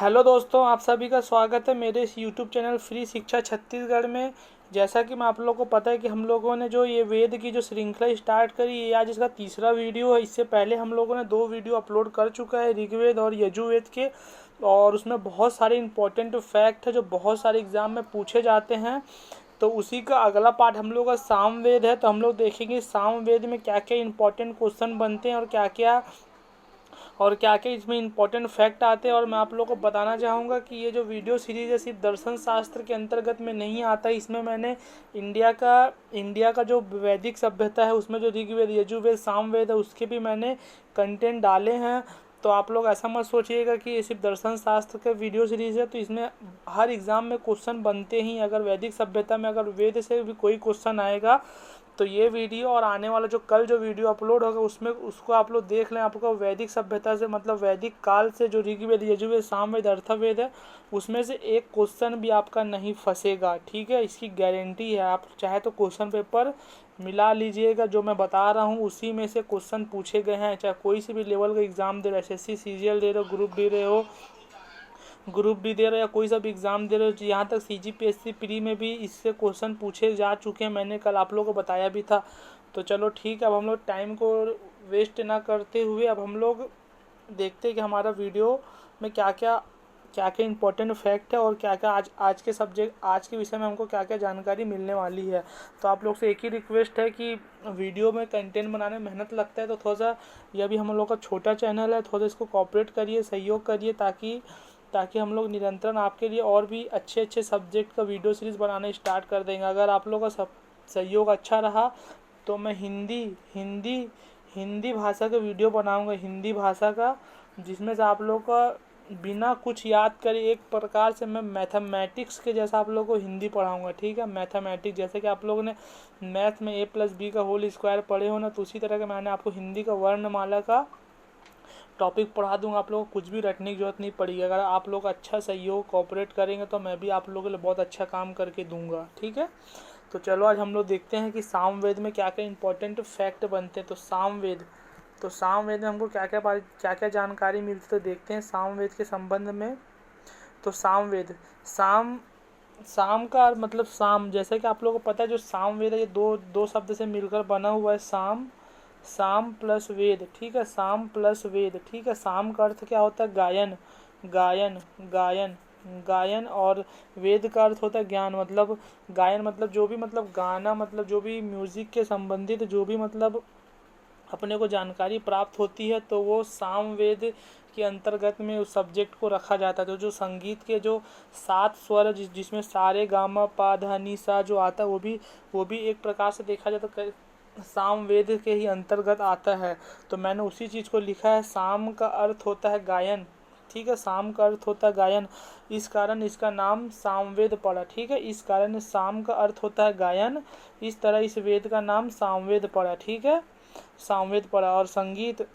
Hello दोस्तों, आप सभी का स्वागत है मेरे इस यूट्यूब चैनल फ्री शिक्षा छत्तीसगढ़ में। जैसा कि मैं आप लोगों को पता है कि हम लोगों ने जो ये वेद की जो श्रृंखला स्टार्ट करी, ये आज इसका तीसरा वीडियो है। इससे पहले हम लोगों ने 2 वीडियो अपलोड कर चुका है, ऋग्वेद और यजुर्वेद के। और उसमें बहुत सारे इंपॉर्टेंट फैक्ट है जो बहुत सारे एग्जाम में पूछे जाते हैं। तो उसी का अगला पार्ट हम लोग का सामवेद है। तो हम लोग देखेंगे सामवेद में क्या क्या इंपॉर्टेंट क्वेश्चन बनते हैं और क्या क्या इसमें इंपॉर्टेंट फैक्ट आते हैं। और मैं आप लोगों को बताना चाहूँगा कि ये जो वीडियो सीरीज़ है सिर्फ दर्शन शास्त्र के अंतर्गत में नहीं आता है। इसमें मैंने इंडिया का जो वैदिक सभ्यता है, उसमें जो ऋग्वेद यजुर्वेद सामवेद है, उसके भी मैंने कंटेंट डाले हैं। तो आप लोग ऐसा मत सोचिएगा कि ये सिर्फ दर्शन शास्त्र का वीडियो सीरीज़ है। तो इसमें हर एग्ज़ाम में क्वेश्चन बनते ही। अगर वैदिक सभ्यता में अगर वेद से भी कोई क्वेश्चन आएगा तो ये वीडियो और आने वाला जो कल जो वीडियो अपलोड होगा उसमें उसको आप लोग देख लें। आपको वैदिक सभ्यता से मतलब वैदिक काल से जो ऋग्वेद यजुर्वेद सामवेद अथर्ववेद है, उसमें से एक क्वेश्चन भी आपका नहीं फंसेगा। ठीक है, इसकी गारंटी है। आप चाहे तो क्वेश्चन पेपर मिला लीजिएगा, जो मैं बता रहा हूँ उसी में से क्वेश्चन पूछे गए हैं। चाहे कोई से भी लेवल का एग्जाम दे रहे हो, SSC CGL दे रहे हो, ग्रुप डी दे रहे हो या कोई सा भी एग्ज़ाम दे रहे हो, यहाँ तक CGPSC प्री में भी इससे क्वेश्चन पूछे जा चुके हैं। मैंने कल आप लोगों को बताया भी था। तो चलो ठीक है, अब हम लोग टाइम को वेस्ट ना करते हुए अब हम लोग देखते हैं कि हमारा वीडियो में क्या क्या इंपॉर्टेंट फैक्ट है और क्या क्या आज के विषय में हमको क्या क्या जानकारी मिलने वाली है। तो आप लोग से एक ही रिक्वेस्ट है कि वीडियो में कंटेंट बनाने में मेहनत लगता है, तो थोड़ा सा यह भी हम लोग का छोटा चैनल है, थोड़ा इसको कोऑपरेट करिए, सहयोग करिए, ताकि हम लोग निरंतर आपके लिए और भी अच्छे अच्छे सब्जेक्ट का वीडियो सीरीज़ बनाने स्टार्ट कर देंगे। अगर आप लोगों का सहयोग अच्छा रहा तो मैं हिंदी भाषा का वीडियो बनाऊंगा, हिंदी भाषा का, जिसमें से आप लोग का बिना कुछ याद करे एक प्रकार से मैं मैथमेटिक्स के जैसा आप लोगों को हिंदी पढ़ाऊंगा। ठीक है, मैथमेटिक्स जैसे कि आप लोगों ने मैथ में A+B² पढ़े हो ना, तो उसी तरह का मैंने आपको हिंदी का वर्णमाला का टॉपिक पढ़ा दूंगा। आप लोगों को कुछ भी रटने की जरूरत नहीं पड़ेगी। अगर आप लोग अच्छा सहयोग कोऑपरेट करेंगे तो मैं भी आप लोगों के लिए बहुत अच्छा काम करके दूंगा। ठीक है, तो चलो आज हम लोग देखते हैं कि सामवेद में क्या क्या इंपॉर्टेंट फैक्ट बनते हैं। तो सामवेद में हमको क्या क्या जानकारी मिलती है, तो देखते हैं सामवेद के संबंध में। तो साम साम का मतलब साम, जैसे कि आप लोगों को पता है जो सामवेद है ये दो शब्द से मिलकर बना हुआ है। साम प्लस वेद। ठीक है, साम प्लस वेद। ठीक है, साम का अर्थ क्या होता है? गायन गायन गायन गायन। और वेद का अर्थ होता है ज्ञान। मतलब गायन मतलब जो भी मतलब गाना, मतलब जो भी म्यूजिक के संबंधित जो भी मतलब अपने को जानकारी प्राप्त होती है, तो वो सामवेद के अंतर्गत में उस सब्जेक्ट को रखा जाता है। तो जो संगीत के जो 7 स्वर जिसमें सारे गामा पा धा नी सा जो आता है, वो भी एक प्रकार से देखा जाए तो सामवेद के ही अंतर्गत आता है। तो मैंने उसी चीज़ को लिखा है। साम का अर्थ होता है गायन। ठीक है, साम का अर्थ होता है गायन, इस कारण इसका नाम सामवेद पड़ा। ठीक है, इस कारण साम का अर्थ होता है गायन, इस तरह इस वेद का नाम सामवेद पड़ा। ठीक है, सामवेद पड़ा। और संगीत,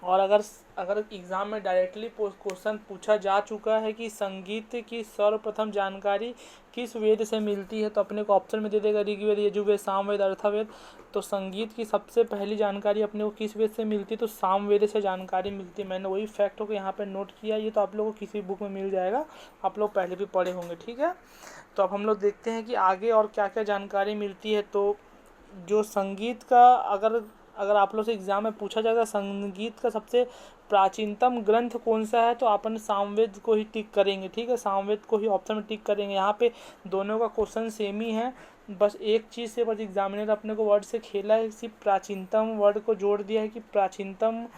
और अगर एग्ज़ाम में डायरेक्टली क्वेश्चन पूछा जा चुका है कि संगीत की सर्वप्रथम जानकारी किस वेद से मिलती है, तो अपने को ऑप्शन में दे देगा ऋग्वेद यजुर्वेद सामवेद अथर्ववेद। तो संगीत की सबसे पहली जानकारी अपने को किस वेद से मिलती है, तो सामवेद से जानकारी मिलती है। मैंने वही फैक्ट को यहाँ पे नोट किया। ये तो आप लोगों को किसी बुक में मिल जाएगा, आप लोग पहले भी पढ़े होंगे। ठीक है, तो अब हम लोग देखते हैं कि आगे और क्या क्या जानकारी मिलती है। तो जो संगीत का अगर आप लोग से एग्ज़ाम में पूछा जाएगा संगीत का सबसे प्राचीनतम ग्रंथ कौन सा है, तो अपन सामवेद को ही टिक करेंगे। ठीक है, सामवेद को ही ऑप्शन में टिक करेंगे। यहाँ पे दोनों का क्वेश्चन सेम ही है, बस एक चीज़ से बस एग्जामिनर अपने को वर्ड से खेला है, सिर्फ प्राचीनतम वर्ड को जोड़ दिया है कि प्राचीनतम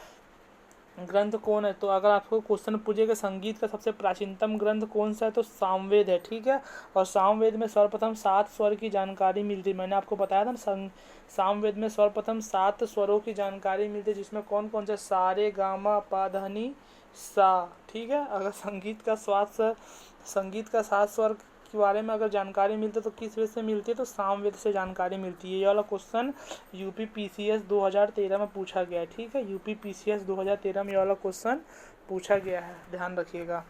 ग्रंथ कौन है। तो अगर आपको क्वेश्चन पूछेगा संगीत का सबसे प्राचीनतम ग्रंथ कौन सा है, तो सामवेद है। ठीक है, और सामवेद में सर्वप्रथम 7 स्वर की जानकारी मिलती है। मैंने आपको बताया था ना, सामवेद में सर्वप्रथम 7 स्वरों की जानकारी मिलती है, जिसमें कौन कौन से सारे गामा पा धा नी सा। ठीक है, अगर संगीत का 7 स्वर के बारे में अगर जानकारी मिलती है तो किस वेद से मिलती है, तो सामवेद से जानकारी मिलती है। ये वाला क्वेश्चन यूपी PCS 2013 में पूछा गया है। ठीक है, यूपी PCS 2013 में ये वाला क्वेश्चन पूछा गया है, ध्यान रखिएगा।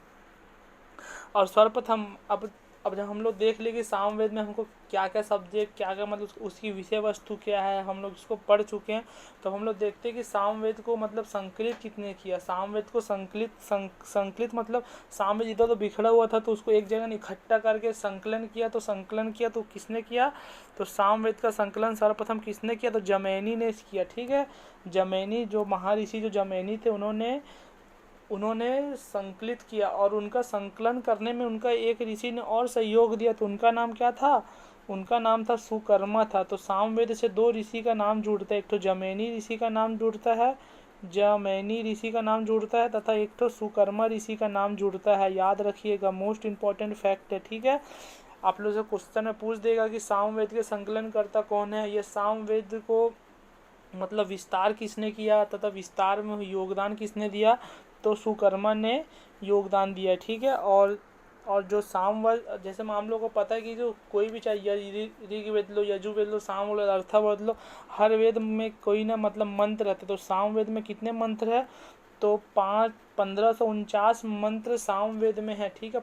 और सर्वप्रथम अब अब जब हम लोग देख लें कि सामवेद में हमको क्या क्या सब्जेक्ट, क्या क्या मतलब उसकी विषय वस्तु क्या है, हम लोग इसको पढ़ चुके हैं। तो हम लोग देखते हैं कि सामवेद को मतलब संकलित कितने किया। सामवेद को संकलित मतलब सामवेद इधर तो बिखरा हुआ था, तो उसको एक जगह इकट्ठा करके संकलन किया। तो संकलन किया तो किसने किया? तो सामवेद का संकलन सर्वप्रथम किसने किया? तो जमैनी ने किया। ठीक है, जमैनी, जो महर्षि जो जमैनी थे, उन्होंने संकलित किया। और उनका संकलन करने में उनका एक ऋषि ने और सहयोग दिया। तो उनका नाम क्या था? उनका नाम था सुकर्मा था। तो सामवेद से दो ऋषि का नाम जुड़ता है, एक तो जमैनी ऋषि का नाम जुड़ता है, जमैनी ऋषि का नाम जुड़ता है, तथा एक तो सुकर्मा ऋषि का नाम जुड़ता है। याद रखिएगा, मोस्ट इंपॉर्टेंट फैक्ट है। ठीक है, आप लोग से क्वेश्चन में पूछ देगा कि सामवेद के संकलन करता कौन है। ये सामवेद को मतलब विस्तार किसने किया तथा विस्तार में योगदान किसने दिया? तो सुकर्मा ने योगदान दिया। ठीक है, और जो सामवेद, जैसे हम लोग को पता है कि जो कोई भी, चाहे ऋग्वेद लो, यजुर्वेद लो, सामवेद लो, अथर्ववेद लो, हर वेद में कोई ना मतलब मंत्र रहते। तो सामवेद में कितने मंत्र है? तो 1549 मंत्र सामवेद में है। ठीक है,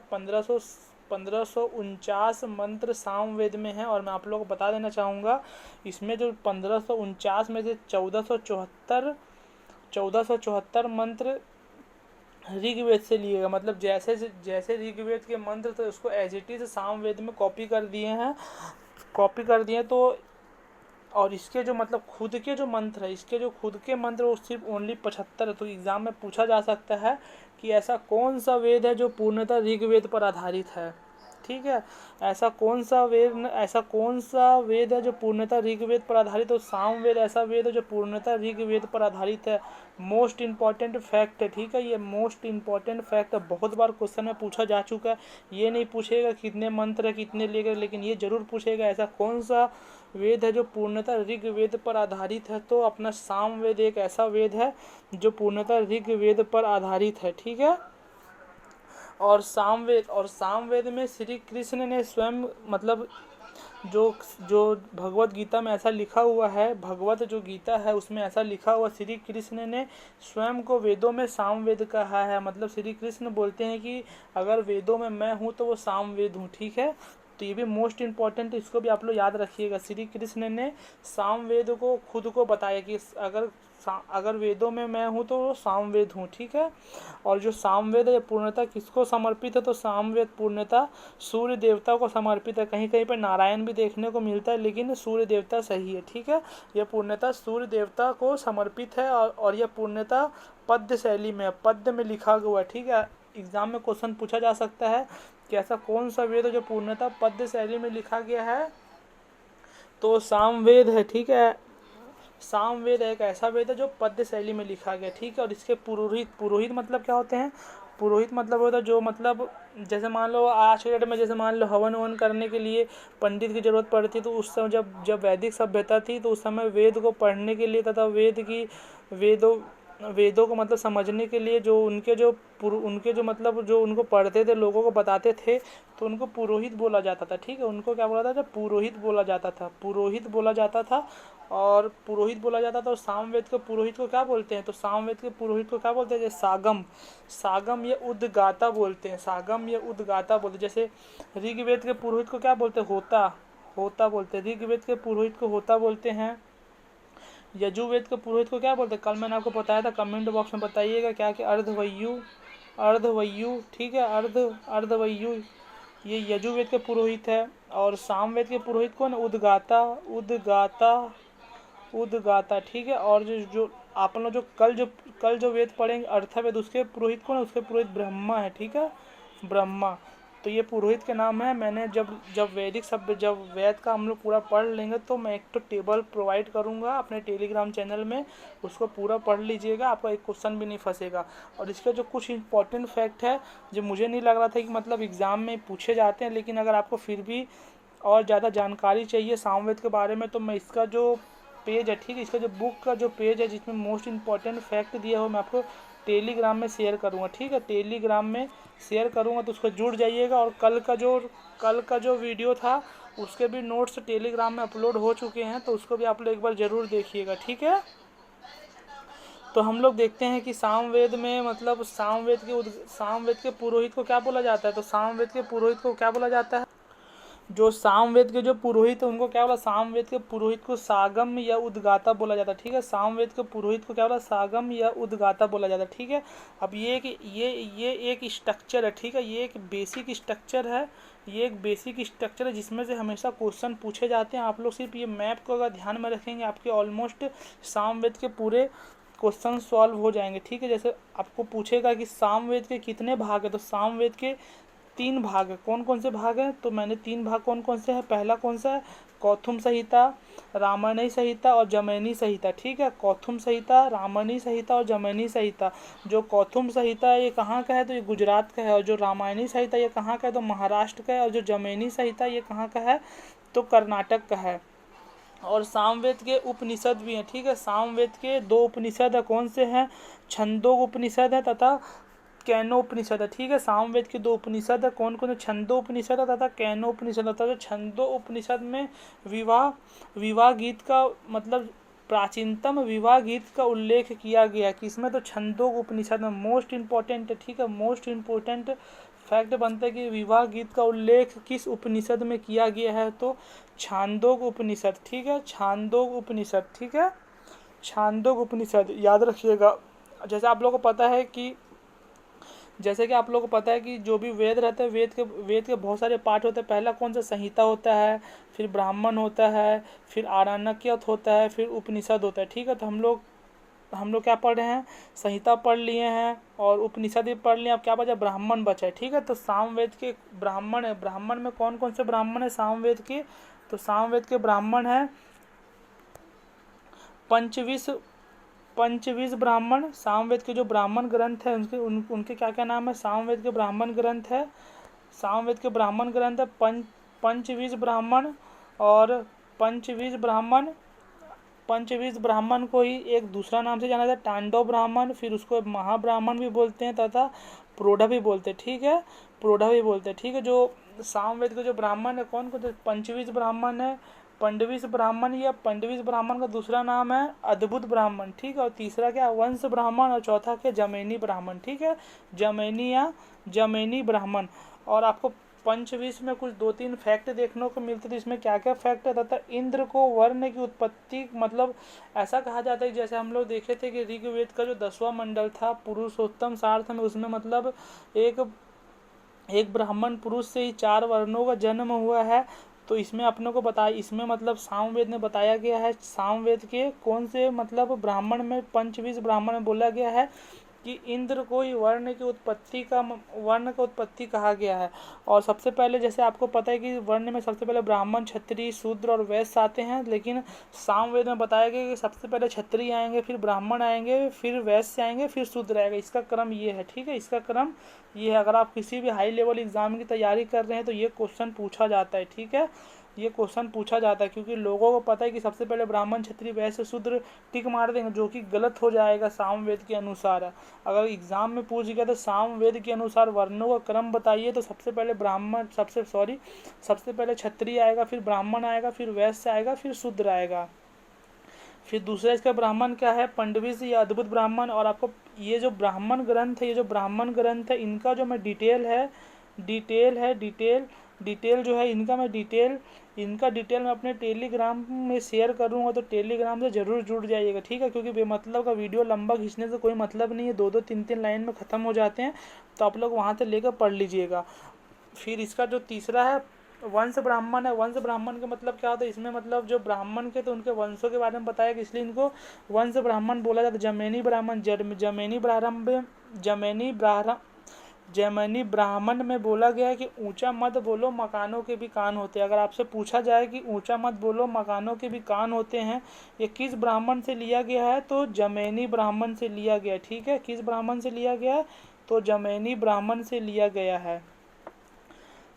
1549 मंत्र सामवेद में है। और मैं आप लोगों को बता देना चाहूँगा, इसमें जो 1549 में से 1474 मंत्र ऋग्वेद से लिए गए। मतलब जैसे ऋग्वेद के मंत्र थे उसको एज इट इज सामवेद में कॉपी कर दिए। तो और इसके जो मतलब खुद के जो मंत्र है, इसके जो खुद के मंत्र वो सिर्फ ओनली 75 है। तो एग्जाम में पूछा जा सकता है कि ऐसा कौन सा वेद है जो पूर्णतः ऋग्वेद पर आधारित है। ठीक है, ऐसा कौन सा वेद है जो पूर्णतः ऋग्वेद पर आधारित? तो सामवेद ऐसा वेद है जो पूर्णतः ऋग्वेद पर आधारित है। मोस्ट इंपॉर्टेंट फैक्ट है। ठीक है, ये मोस्ट इंपॉर्टेंट फैक्ट है, बहुत बार क्वेश्चन में पूछा जा चुका है। ये नहीं पूछेगा कितने मंत्र है, कितने लेकर, लेकिन ये जरूर पूछेगा ऐसा कौन सा वेद है जो पूर्णतः ऋग्वेद पर आधारित है। तो अपना सामवेद एक ऐसा वेद है जो पूर्णतः ऋग्वेद पर आधारित है। ठीक है, और सामवेद में श्री कृष्ण ने स्वयं मतलब जो भगवत गीता में ऐसा लिखा हुआ है, भगवत जो गीता है उसमें ऐसा लिखा हुआ, श्री कृष्ण ने स्वयं को वेदों में सामवेद कहा है। मतलब श्री कृष्ण बोलते हैं कि अगर वेदों में मैं हूँ तो वो सामवेद हूँ। ठीक है, तो ये भी मोस्ट इम्पॉर्टेंट, इसको भी आप लोग याद रखिएगा। श्री कृष्ण ने सामवेद को खुद को बताया कि अगर वेदों में मैं हूँ तो वो सामवेद हूँ। ठीक है, और जो सामवेद है पूर्णतः किसको समर्पित है? तो सामवेद पूर्णतः सूर्य देवता को समर्पित है। कहीं कहीं पर नारायण भी देखने को मिलता है, लेकिन सूर्य देवता सही है। ठीक है, यह पूर्णतः सूर्य देवता को समर्पित है, और यह पूर्णतः पद्य शैली में, पद्य में लिखा हुआ है। ठीक है, एग्जाम में क्वेश्चन पूछा जा सकता है कि ऐसा कौन सा वेद है जो पूर्णतः पद्य शैली में लिखा गया है? तो सामवेद है। ठीक है, सामवेद एक ऐसा वेद है जो पद्य शैली में लिखा गया। ठीक है, और इसके पुरोहित मतलब क्या होते हैं? पुरोहित मतलब होता है जो मतलब जैसे मान लो आज के डेट में, जैसे मान लो हवन ववन करने के लिए पंडित की जरूरत पड़ती, तो उस समय जब वैदिक सभ्यता थी तो उस समय वेद को पढ़ने के लिए तथा वेदों को मतलब समझने के लिए जो उनके जो मतलब जो उनको पढ़ते थे, लोगों को बताते थे, तो उनको पुरोहित बोला जाता था। ठीक है, उनको क्या बोला जाता था? पुरोहित बोला जाता था। और सामवेद के पुरोहित को क्या बोलते हैं? तो सामवेद के पुरोहित को क्या बोलते हैं? जैसे सागम या उद्गाता बोलते हैं। जैसे ऋग्वेद के पुरोहित को क्या बोलते हैं? होता बोलते हैं। ऋग्वेद के पुरोहित को होता बोलते हैं। यजुर्वेद के पुरोहित को क्या बोलते हैं? कल मैंने आपको बताया था, कमेंट बॉक्स में बताइएगा क्या कि अर्धवयु। ठीक है, अर्धवयु ये यजुर्वेद के पुरोहित है। और सामवेद के पुरोहित कौन? उद्गाता। ठीक है, और जो आप लोग जो कल जो वेद पढ़ेंगे अर्थवेद, उसके पुरोहित कौन है? उसके पुरोहित ब्रह्मा है। ठीक है, ब्रह्मा। तो ये पुरोहित के नाम है। मैंने जब वेद का हम लोग पूरा पढ़ लेंगे तो मैं एक तो टेबल प्रोवाइड करूंगा अपने टेलीग्राम चैनल में, उसको पूरा पढ़ लीजिएगा, आपका एक क्वेश्चन भी नहीं फंसेगा। और इसके जो कुछ इंपॉर्टेंट फैक्ट है जो मुझे नहीं लग रहा था कि मतलब एग्ज़ाम में पूछे जाते हैं, लेकिन अगर आपको फिर भी और ज़्यादा जानकारी चाहिए सामवेद के बारे में, तो मैं इसका जो पेज है, ठीक है, इसका जो बुक का जो पेज है जिसमें मोस्ट इंपॉर्टेंट फैक्ट दिया हो, मैं आपको टेलीग्राम में शेयर करूँगा। ठीक है, टेलीग्राम में शेयर करूँगा, तो उसको जुड़ जाइएगा। और कल का जो वीडियो था उसके भी नोट्स टेलीग्राम में अपलोड हो चुके हैं, तो उसको भी आप लोग एक बार ज़रूर देखिएगा। ठीक है, तो हम लोग देखते हैं कि सामवेद में मतलब सामवेद के पुरोहित को क्या बोला जाता है, तो सामवेद के पुरोहित को क्या बोला जाता है, जो सामवेद के जो पुरोहित है उनको क्या बोला, सामवेद के पुरोहित को सागम या उद्गाता बोला जाता है। ठीक है, सामवेद के पुरोहित को क्या बोला, सागम या उद्गाता बोला जाता है। ठीक है, अब ये एक स्ट्रक्चर है। ठीक है, ये एक बेसिक स्ट्रक्चर है, ये एक बेसिक स्ट्रक्चर है जिसमें से हमेशा क्वेश्चन पूछे जाते हैं। आप लोग सिर्फ ये मैप को अगर ध्यान में रखेंगे आपके ऑलमोस्ट सामवेद के पूरे क्वेश्चन सॉल्व हो जाएंगे। ठीक है, जैसे आपको पूछेगा कि सामवेद के कितने भाग है, तो सामवेद के 3 भाग है। कौन कौन से भाग हैं, तो मैंने 3 भाग कौन कौन से हैं, पहला कौन सा है, कौथुम संहिता, रामायणी संहिता और जमैनी संहिता। ठीक है, कौथुम संहिता, रामायणी संहिता और जमैनी संहिता। जो कौथुम संहिता है ये कहाँ का है, तो ये गुजरात का है, और जो रामायणी संहिता ये कहाँ का है, तो महाराष्ट्र का है, और जो जमैनी संहिता ये कहाँ का है, तो कर्नाटक का है। और सामवेद के उपनिषद भी हैं। ठीक है, सामवेद के 2 उपनिषद है, कौन से हैं, छंदोग उपनिषद है तथा कैनोपनिषद है। ठीक है, सामवेद के 2 उपनिषद है, कौन कौन है, छंदोपनिषद है तथा कैनोपनिषद है। तो छंदोपनिषद में विवाह गीत का मतलब प्राचीनतम विवाह गीत का उल्लेख किया गया किसमें, तो छंदोग उपनिषद में। मोस्ट इंपॉर्टेंट है। ठीक है, मोस्ट इंपॉर्टेंट फैक्ट बनता है कि विवाह गीत का उल्लेख किस उपनिषद में किया गया है, तो छांदोग उपनिषद। ठीक है, छांदोग उपनिषद। ठीक है, छांदोग उपनिषद याद रखिएगा। जैसे आप लोगों को पता है कि जैसे कि आप लोगों को पता है कि जो भी वेद रहते हैं वेद के बहुत सारे पार्ट होते हैं। पहला कौन सा, संहिता होता है, फिर ब्राह्मण होता है, फिर आरण्यक होता है, फिर उपनिषद होता है। ठीक है, तो हम लोग क्या पढ़ रहे हैं, संहिता पढ़ लिए हैं और उपनिषद भी पढ़ लिए। अब क्या बचा, ब्राह्मण बचा है। ठीक है, तो सामवेद के ब्राह्मण है, ब्राह्मण में कौन कौन से ब्राह्मण है सामवेद के, तो सामवेद के ब्राह्मण है पंचविश ब्राह्मण। सामवेद के जो ब्राह्मण ग्रंथ है उनके क्या क्या नाम है, सामवेद के ब्राह्मण ग्रंथ है, सामवेद के ब्राह्मण ग्रंथ है पंचविश ब्राह्मण। और पंचविश ब्राह्मण को ही एक दूसरा नाम से जाना जाता है तांडव ब्राह्मण, फिर उसको महाब्राह्मण भी बोलते हैं तथा प्रोढ़ा भी बोलते हैं। ठीक है, प्रोढ़ा भी बोलते हैं। ठीक है, जो सामवेद के जो ब्राह्मण है कौन कौन, पंचविश ब्राह्मण है, पंडविश ब्राह्मण, या पंडविश ब्राह्मण का दूसरा नाम है अद्भुत ब्राह्मण। ठीक है, और तीसरा क्या, वंश ब्राह्मण, और चौथा क्या, जमैनी ब्राह्मण। ठीक है, जमैनी या जमैनी ब्राह्मण। और आपको पंचविश में कुछ 2-3 फैक्ट देखने को मिलते थे। इसमें क्या क्या फैक्ट है, तथा इंद्र को वर्ण की उत्पत्ति मतलब ऐसा कहा जाता है, जैसे हम लोग देखे थे कि ऋग्वेद का जो 10वां मंडल था पुरुषोत्तम सार्थ में, उसमें मतलब एक ब्राह्मण पुरुष से ही 4 वर्णों का जन्म हुआ है। तो इसमें अपने को बताया, इसमें मतलब सामवेद में बताया गया है, सामवेद के कौन से मतलब ब्राह्मण में, पंचविश ब्राह्मण में बोला गया है कि इंद्र को ही वर्ण का उत्पत्ति कहा गया है। और सबसे पहले जैसे आपको पता है कि वर्ण में सबसे पहले ब्राह्मण, क्षत्रिय, शूद्र और वैश्य आते हैं, लेकिन सामवेद में बताया गया कि सबसे पहले क्षत्रिय आएंगे, फिर ब्राह्मण आएंगे, फिर वैश्य आएंगे, फिर शूद्र आएगा। इसका क्रम ये है। ठीक है, इसका क्रम ये है। अगर आप किसी भी हाई लेवल एग्जाम की तैयारी कर रहे हैं तो ये क्वेश्चन पूछा जाता है। ठीक है, ये क्वेश्चन पूछा जाता है क्योंकि लोगों को पता है कि सबसे पहले ब्राह्मण, क्षत्रिय, वैश्य, शूद्र टिक मार देंगे, जो कि गलत हो जाएगा सामवेद के अनुसार। अगर एग्जाम में पूछ गया तो सामवेद के अनुसार वर्णों का क्रम बताइए, तो सबसे पहले क्षत्रिय आएगा, फिर ब्राह्मण आएगा, फिर वैश्य आएगा, फिर शूद्र आएगा। फिर दूसरा इसका ब्राह्मण क्या है, पंडविश या अद्भुत ब्राह्मण। और आपको ये जो ब्राह्मण ग्रंथ है इनका जो मैं डिटेल जो है इनका डिटेल मैं अपने टेलीग्राम में शेयर करूँगा, तो टेलीग्राम से ज़रूर जुड़ जाइएगा। ठीक है, क्योंकि बेमतलब का वीडियो लंबा खींचने से कोई मतलब नहीं है, 2-2 3-3 लाइन में ख़त्म हो जाते हैं, तो आप लोग वहाँ से लेकर पढ़ लीजिएगा। फिर इसका जो तीसरा है वंश ब्राह्मण है। वंश ब्राह्मण का मतलब क्या होता है, इसमें मतलब जो ब्राह्मण के तो उनके वंशों के बारे में बताया कि इसलिए इनको वंश ब्राह्मण बोला जाता है। जैमिनी ब्राह्मण में बोला गया है कि ऊंचा मत बोलो, मकानों के भी कान होते हैं। अगर आपसे पूछा जाए कि ऊंचा मत बोलो, मकानों के भी कान होते हैं, ये किस ब्राह्मण से लिया गया है, तो जमैनी ब्राह्मण से लिया गया। ठीक है, किस ब्राह्मण से लिया गया है, तो जमैनी ब्राह्मण से लिया गया है।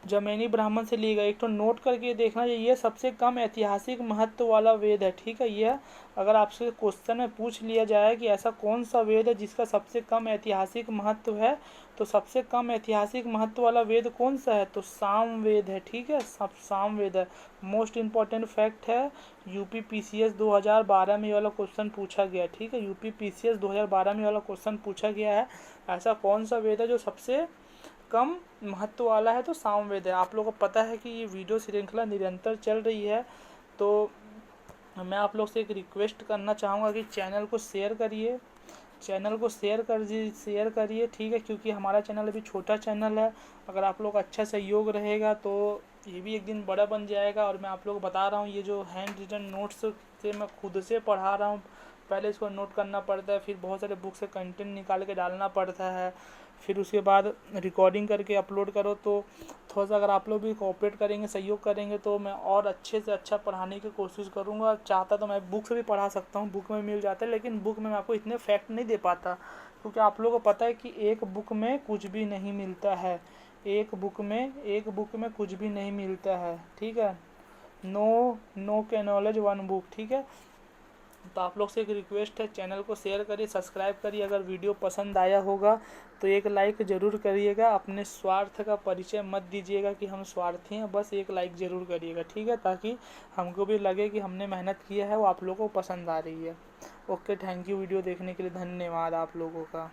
जमैनी ब्राह्मण से ली गई। एक तो नोट करके देखना चाहिए, ये सबसे कम ऐतिहासिक महत्व वाला वेद है, ठीक है। यह अगर आपसे क्वेश्चन में पूछ लिया जाए कि ऐसा कौन सा वेद है जिसका सबसे कम ऐतिहासिक महत्व है, तो सबसे कम ऐतिहासिक महत्व वाला वेद कौन सा है, तो साम वेद है, ठीक है। सब साम वेद है। मोस्ट इम्पॉर्टेंट फैक्ट है, यूपी पीसीएस 2012 में ये वाला क्वेश्चन पूछा गया, ठीक है। यूपी पीसीएस 2012 में वाला क्वेश्चन पूछा गया है, ऐसा कौन सा वेद है जो सबसे कम महत्व वाला है, तो सामवेद है। आप लोगों को पता है कि ये वीडियो श्रृंखला निरंतर चल रही है, तो मैं आप लोग से एक रिक्वेस्ट करना चाहूँगा कि चैनल को शेयर करिए, चैनल को शेयर करिए, ठीक है, क्योंकि हमारा चैनल अभी छोटा चैनल है। अगर आप लोग अच्छा सहयोग रहेगा तो ये भी एक दिन बड़ा बन जाएगा। और मैं आप लोग को बता रहा हूँ, ये जो हैंड रिटन नोट्स से मैं खुद से पढ़ा रहा हूँ, पहले इसको नोट करना पड़ता है, फिर बहुत सारे बुक से कंटेंट निकाल के डालना पड़ता है, फिर उसके बाद रिकॉर्डिंग करके अपलोड करो। तो थोड़ा सा अगर आप लोग भी कोऑपरेट करेंगे, सहयोग करेंगे, तो मैं और अच्छे से अच्छा पढ़ाने की कोशिश करूँगा। चाहता तो मैं बुक से भी पढ़ा सकता हूँ, बुक में मिल जाता है, लेकिन बुक में मैं आपको इतने फैक्ट नहीं दे पाता, क्योंकि आप लोगों को पता है कि एक बुक में कुछ भी नहीं मिलता है, एक बुक में कुछ भी नहीं मिलता है, ठीक है। नो के नॉलेज वन बुक, ठीक है। तो आप लोग से एक रिक्वेस्ट है, चैनल को शेयर करिए, सब्सक्राइब करिए। अगर वीडियो पसंद आया होगा तो एक लाइक ज़रूर करिएगा। अपने स्वार्थ का परिचय मत दीजिएगा कि हम स्वार्थी हैं, बस एक लाइक ज़रूर करिएगा, ठीक है, ताकि हमको भी लगे कि हमने मेहनत किया है, वो आप लोगों को पसंद आ रही है। ओके, थैंक यू वीडियो देखने के लिए, धन्यवाद आप लोगों का।